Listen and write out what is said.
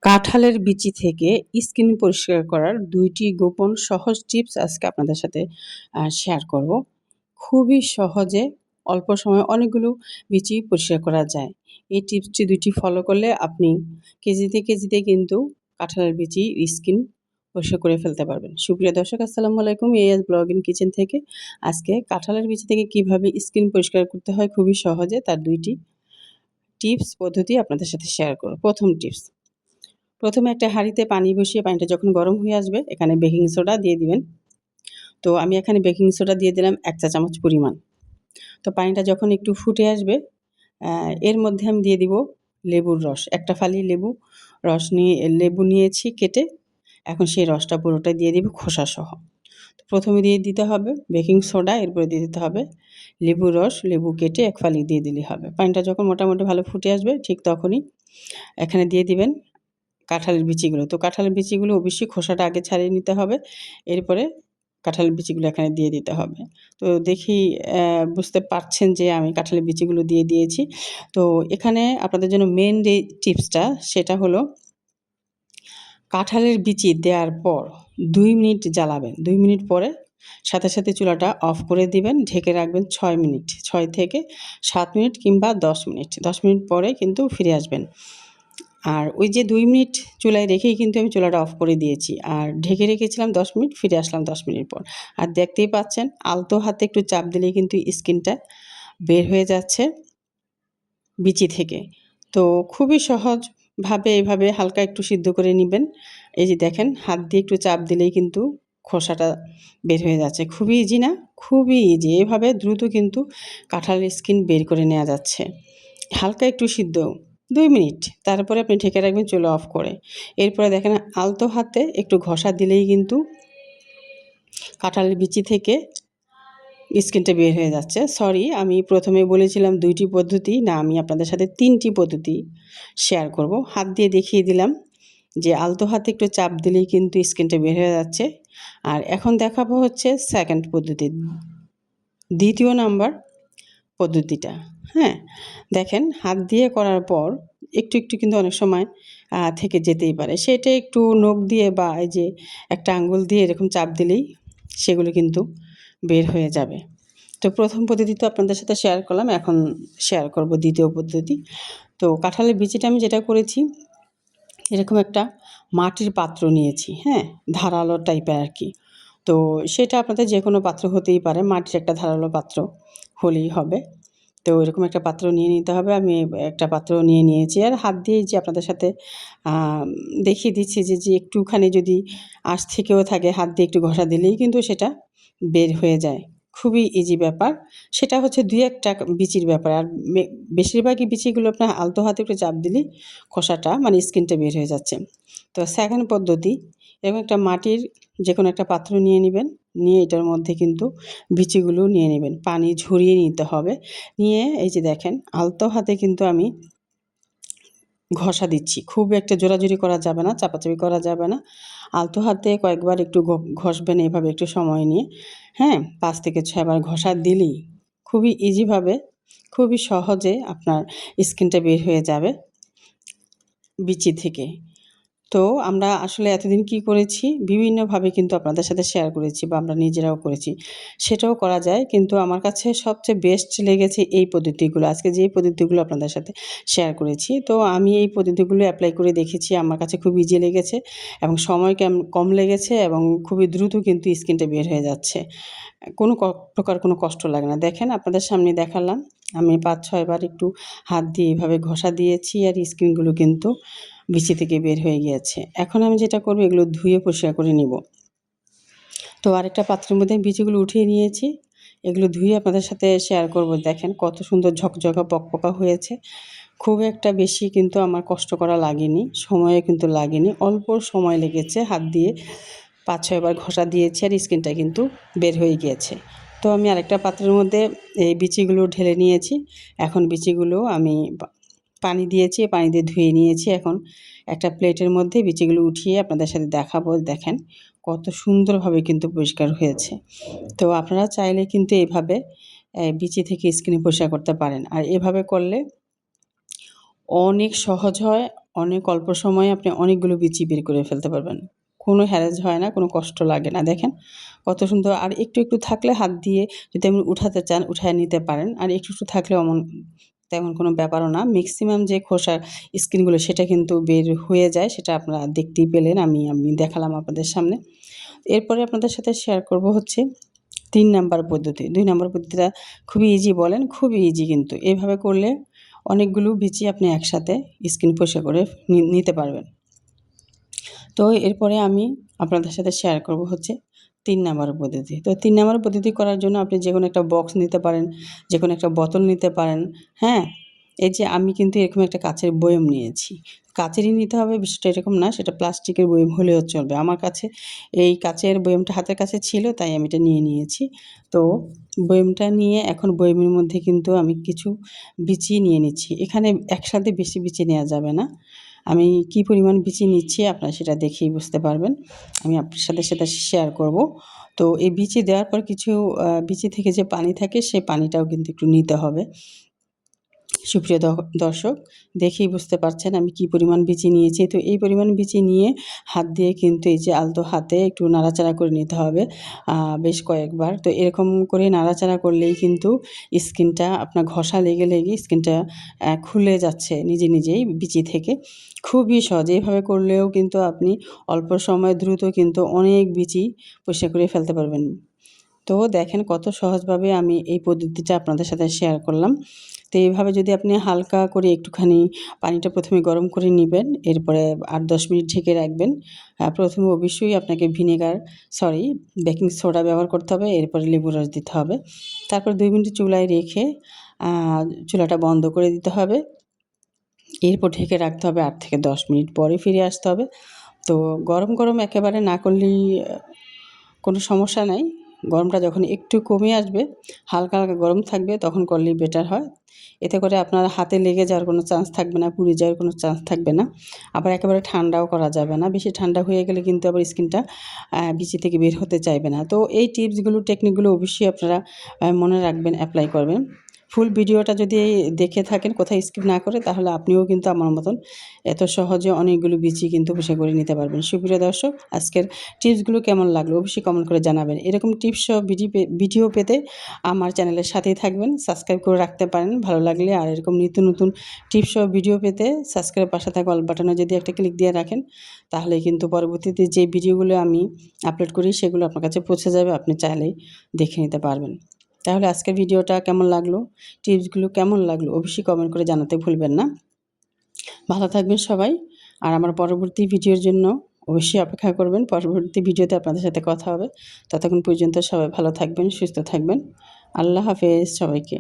কাঁঠালের বিচি থেকে স্কিন পরিষ্কার করার ২টি গোপন সহজ টিপস আজকে আপনাদের সাথে শেয়ার করব। খুবই সহজে অল্প সময়ে অনেকগুলো বিচি পরিষ্কার করা যায়। এই টিপসটি ২টি ফলো করলে আপনি কেজিতে কিন্তু কাঁঠালের বিচির স্কিন পরিষ্কার করে ফেলতে পারবেন। সুপ্রিয় দর্শক, আসসালামু আলাইকুম। AS ব্লগ ইন কিচেন থেকে আজকে কাঁঠালের বিচি থেকে কিভাবে স্কিন পরিষ্কার করতে হয় খুবই সহজে তার ২টি টিপস পদ্ধতি আপনাদের সাথে শেয়ার করব। প্রথম টিপস, প্রথমে একটা হাঁড়িতে পানি বসিয়ে পানিটা যখন গরম হয়ে আসবে এখানে বেকিং সোডা দিয়ে দিবেন। তো আমি এখানে বেকিং সোডা দিয়ে দিলাম ১ চা চামচ পরিমাণ। তো পানিটা যখন একটু ফুটে আসবে এর মধ্যে আমি দিয়ে দিব লেবুর রস। একটা ফালি লেবু নিয়েছি কেটে, এখন সেই রসটা পুরোটাই দিয়ে দিব খোসাসহ। তো প্রথমে দিয়ে দিতে হবে বেকিং সোডা, এরপরে দিয়ে দিতে হবে লেবুর রস, লেবু কেটে ১ ফালি দিয়ে দিলেই হবে। পানিটা যখন মোটামুটি ভালো ফুটে আসবে ঠিক তখনই এখানে দিয়ে দিবেন কাঁঠালের বিচিগুলো। তো কাঁঠালের বিচিগুলো অবশ্যই খোসাটা আগে ছাড়িয়ে নিতে হবে। এরপরে কাঁঠালের বিচিগুলো এখানে দিয়ে দিতে হবে। তো দেখি বুঝতে পারছেন যে আমি কাঁঠালের বিচিগুলো দিয়ে দিয়েছি। তো এখানে আপনাদের জন্য মেইন যে টিপসটা সেটা হলো কাঁঠালের বিচি দেওয়ার পর ২ মিনিট জ্বালাবেন। ২ মিনিট পরে সাথে চুলাটা অফ করে দিবেন। ঢেকে রাখবেন ৬ মিনিট। ৬ থেকে ৭ মিনিট কিংবা ১০ মিনিট। ১০ মিনিট পরে কিন্তু ফিরে আসবেন। আর ওই যে ২ মিনিট চুলায় রেখেই কিন্তু আমি চুলাটা অফ করে দিয়েছি। আর ঢেকে রেখেছিলাম ১০ মিনিট, ফিরে আসলাম ১০ মিনিট পর। আর দেখতেই পাচ্ছেন আলতো হাতে একটু চাপ দিলেই কিন্তু স্কিনটা বের হয়ে যাচ্ছে বিচি থেকে। তো খুবই সহজভাবে এভাবে হালকা একটু সিদ্ধ করে নিবেন। এই যে দেখেন হাত দিয়ে একটু চাপ দিলেই কিন্তু খোসাটা বের হয়ে যাচ্ছে। খুবই ইজি না? খুবই ইজি। এভাবে দ্রুত কিন্তু কাঁঠালের স্কিন বের করে নেওয়া যাচ্ছে। হালকা একটু সিদ্ধ ২ মিনিট, তারপরে আপনি ঢেকে রাখবেন চুলা অফ করে। এরপরে দেখেন আলতো হাতে একটু ঘষা দিলেই কিন্তু কাঁঠালের বিচি থেকে স্কিনটা বের হয়ে যাচ্ছে। সরি, আমি প্রথমে বলেছিলাম ২টি পদ্ধতি, না আমি আপনাদের সাথে ৩টি পদ্ধতি শেয়ার করব। হাত দিয়ে দেখিয়ে দিলাম যে আলতো হাতে একটু চাপ দিলেই কিন্তু স্কিনটা বের হয়ে যাচ্ছে। আর এখন দেখাবো হচ্ছে সেকেন্ড পদ্ধতি, ২য় নাম্বার পদ্ধতিটা। হ্যাঁ, দেখেন হাত দিয়ে করার পর একটু কিন্তু অনেক সময় থেকে যেতেই পারে। সেটা একটু নখ দিয়ে বা এই যে একটা আঙ্গুল দিয়ে এরকম চাপ দিলেই সেগুলো কিন্তু বের হয়ে যাবে। তো প্রথম পদ্ধতি তো আপনাদের সাথে শেয়ার করলাম, এখন শেয়ার করব ২য় পদ্ধতি। তো কাঁঠালের বিচিটা আমি যেটা করেছি, এরকম একটা মাটির পাত্র নিয়েছি, হ্যাঁ, ধারালো টাইপের আর কি। তো সেটা আপনাদের যে কোনো পাত্র হতেই পারে, মাটির একটা ধারালো পাত্র হলেই হবে। তো এরকম একটা পাত্র নিয়ে নিতে হবে। আমি একটা পাত্র নিয়ে নিয়েছি আর হাত দিয়েই যে আপনাদের সাথে দেখিয়ে দিচ্ছি যে একটুখানি যদি আঁশ থেকেও থাকে হাত দিয়ে একটু ঘষা দিলেই কিন্তু সেটা বের হয়ে যায়। খুবই ইজি ব্যাপার। সেটা হচ্ছে ২-১ টা বিচির ব্যাপার। আর বেশিরভাগই বিচিগুলো আপনার আলতো হাতে একটু চাপ দিলেই খোসাটা মানে স্কিনটা বের হয়ে যাচ্ছে। তো সেকেন্ড পদ্ধতি, এরকম একটা মাটির যেকোনো একটা পাত্র নিয়ে নিবেন। নিয়ে এটার মধ্যে কিন্তু বিচিগুলো নিয়ে নেবেন। পানি ঝরিয়ে নিতে হবে। নিয়ে এই যে দেখেন আলতো হাতে কিন্তু আমি ঘষা দিচ্ছি। খুব একটা জোরাজুরি করা যাবে না, চাপাচাপি করা যাবে না। আলতো হাতে কয়েকবার একটু ঘষবেন এভাবে একটু সময় নিয়ে। হ্যাঁ? ৫ থেকে ৬ বার ঘষা দিলেই খুবই ইজিভাবে, খুবই সহজে আপনার স্কিনটা বের হয়ে যাবে বিচি থেকে। তো আমরা আসলে এতদিন কি করেছি, বিভিন্নভাবে কিন্তু আপনাদের সাথে শেয়ার করেছি বা আমরা নিজেরাও করেছি। সেটাও করা যায়, কিন্তু আমার কাছে সবচেয়ে বেস্ট লেগেছে এই পদ্ধতিগুলো। আজকে যে পদ্ধতিগুলো আপনাদের সাথে শেয়ার করেছি, তো আমি এই পদ্ধতিগুলো অ্যাপ্লাই করে দেখেছি। আমার কাছে খুব ইজি লেগেছে এবং সময় কম লেগেছে এবং খুবই দ্রুত কিন্তু স্কিনটা বের হয়ে যাচ্ছে। কোনো প্রকার কোনো কষ্ট লাগে না। দেখেন আপনাদের সামনে দেখালাম। আমি ৫-৬ বার একটু হাত দিয়ে এভাবে ঘষা দিয়েছি আর স্কিনগুলো কিন্তু বিচি থেকে বের হয়ে গিয়েছে। এখন আমি যেটা করব, এগুলো ধুয়ে পরিষ্কার করে নিব। তো আরেকটা পাত্রের মধ্যে আমি বিচিগুলো উঠিয়ে নিয়েছি। এগুলো ধুয়ে আপনাদের সাথে শেয়ার করব। দেখেন কত সুন্দর ঝকঝকা পকপকা হয়েছে। খুব একটা বেশি কিন্তু আমার কষ্ট করা লাগেনি, সময়ও কিন্তু লাগেনি। অল্প সময় লেগেছে, হাত দিয়ে ৫-৬ বার ঘষা দিয়েছি আর স্কিনটা কিন্তু বের হয়ে গিয়েছে। তো আমি আরেকটা পাত্রের মধ্যে এই বিচিগুলো ঢেলে নিয়েছি। এখন বিচিগুলো আমি পানি দিয়েছি, পানি দিয়ে ধুয়ে নিয়েছি। এখন একটা প্লেটের মধ্যে বিচিগুলো উঠিয়ে আপনাদের সাথে দেখাবো। দেখেন কত সুন্দরভাবে কিন্তু পরিষ্কার হয়েছে। তো আপনারা চাইলে কিন্তু এভাবে বিচি থেকে স্কিন পরিষ্কার করতে পারেন। আর এভাবে করলে অনেক সহজ হয়, অনেক অল্প সময়ে আপনি অনেকগুলো বিচি বের করে ফেলতে পারবেন। কোনো হ্যারেজ হয় না, কোনো কষ্ট লাগে না। দেখেন কত সুন্দর। আর একটু, একটু থাকলে হাত দিয়ে যদি আপনি উঠাতে চান উঠায় নিতে পারেন। আর একটু, একটু থাকলেও তেমন কোনো ব্যাপারও না। মেক্সিমাম যে খোসার স্কিনগুলো সেটা কিন্তু বের হয়ে যায়। সেটা আপনারা দেখতেই পেলেন। আমি দেখালাম আপনাদের সামনে। এরপরে আপনাদের সাথে শেয়ার করব হচ্ছে ৩ নাম্বার পদ্ধতি। ২ নাম্বার পদ্ধতিটা খুবই ইজি বলেন, খুবই ইজি কিন্তু। এভাবে করলে অনেকগুলো বিচি আপনি একসাথে স্কিন পরিষ্কার করে নিতে পারবেন। তো এরপরে আমি আপনাদের সাথে শেয়ার করব হচ্ছে ৩ নাম্বার পদ্ধতি। তো ৩ নাম্বার পদ্ধতি করার জন্য আপনি যেকোনো একটা বক্স নিতে পারেন, যেকোনো একটা বোতল নিতে পারেন, হ্যাঁ? এই যে আমি কিন্তু এরকম একটা কাঁচের বয়ম নিয়েছি। কাচেরই নিতে হবে বিষয়টা এরকম না, সেটা প্লাস্টিকের বয়ম হলেও চলবে। আমার কাছে এই কাচের বয়মটা হাতের কাছে ছিল তাই আমি এটা নিয়ে নিয়েছি। তো বয়মটা নিয়ে এখন বয়মের মধ্যে কিন্তু আমি কিছু বিচি নিয়ে নিচ্ছি। এখানে একসাথে বেশি বিচি নেয়া যাবে না। আমি কি পরিমাণ বিচি নিচ্ছি আপনারা সেটা দেখেই বুঝতে পারবেন। আমি আপনার সাথে সেটা শেয়ার করব। তো এই বিচি দেওয়ার পর কিছু বিচি থেকে যে পানি থাকে সেই পানিটাও কিন্তু একটু নিতে হবে। সুপ্রিয় দর্শক, দেখেই বুঝতে পারছেন আমি কি পরিমাণ বিচি নিয়েছি। তো এই পরিমাণ বিচি নিয়ে হাত দিয়ে কিন্তু এই যে আলতো হাতে একটু নাড়াচাড়া করে নিতে হবে বেশ কয়েকবার। তো এরকম করে নাড়াচাড়া করলেই কিন্তু স্কিনটা আপনার ঘষা লেগে, লেগে স্কিনটা খুলে যাচ্ছে নিজে নিজেই বিচি থেকে। খুবই সহজ। এভাবে করলেও কিন্তু আপনি অল্প সময়ে দ্রুত কিন্তু অনেক বিচি পরিষ্কার করে ফেলতে পারবেন। তো দেখেন কত সহজভাবে আমি এই পদ্ধতিটা আপনাদের সাথে শেয়ার করলাম। তো এইভাবে যদি আপনি হালকা করে একটুখানি পানিটা প্রথমে গরম করে নিবেন, এরপরে ৮-১০ মিনিট ঢেকে রাখবেন। প্রথমে অবশ্যই আপনাকে বেকিং সোডা ব্যবহার করতে হবে, এরপরে লেবুর রস দিতে হবে। তারপর ২ মিনিট চুলায় রেখে আ চুলাটা বন্ধ করে দিতে হবে। এরপর ঢেকে রাখতে হবে ৮ থেকে ১০ মিনিট পরে ফিরে আসতে হবে। তো গরম, গরম একেবারে না করলেই কোনো সমস্যা নাই। গরমটা যখন একটু কমে আসবে, হালকা, হালকা গরম থাকবে তখন করলেই বেটার হয়। এতে করে আপনার হাতে লেগে যাওয়ার কোনো চান্স থাকবে না, পুড়ে যাওয়ার কোনো চান্স থাকবে না। আবার একেবারে ঠান্ডাও করা যাবে না। বেশি ঠান্ডা হয়ে গেলে কিন্তু আবার স্কিনটা বিচি থেকে বের হতে চাইবে না। তো এই টিপসগুলো, টেকনিকগুলো অবশ্যই আপনারা মনে রাখবেন, এপ্লাই করবেন। ফুল ভিডিওটা যদি দেখে থাকেন কোথাও স্কিপ না করে তাহলে আপনিও কিন্তু আমার মতন এত সহজে অনেকগুলো বিচি কিন্তু পরিষ্কার করে নিতে পারবেন। সুপ্রিয় দর্শক, আজকের টিপসগুলো কেমন লাগলো অবশ্যই কমেন্ট করে জানাবেন। এরকম টিপস সহ ভিডিও পেতে আমার চ্যানেলের সাথেই থাকবেন, সাবস্ক্রাইব করে রাখতে পারেন ভালো লাগলে। আর এরকম নিত্য নতুন টিপস সহ ভিডিও পেতে সাবস্ক্রাইব পাশে থাকা অল বাটনে যদি একটা ক্লিক দিয়ে রাখেন তাহলে কিন্তু পরবর্তীতে যে ভিডিওগুলো আমি আপলোড করি সেগুলো আপনার কাছে পৌঁছে যাবে, আপনি চাইলেই দেখে নিতে পারবেন। তাহলে আজকের ভিডিওটা কেমন লাগলো, টিপসগুলো কেমন লাগলো অবশ্যই কমেন্ট করে জানাতে ভুলবেন না। ভালো থাকবেন সবাই। আর আমার পরবর্তী ভিডিওর জন্য অবশ্যই অপেক্ষা করবেন। পরবর্তী ভিডিওতে আপনাদের সাথে কথা হবে। ততক্ষণ পর্যন্ত সবাই ভালো থাকবেন, সুস্থ থাকবেন। আল্লাহ হাফেজ সবাইকে।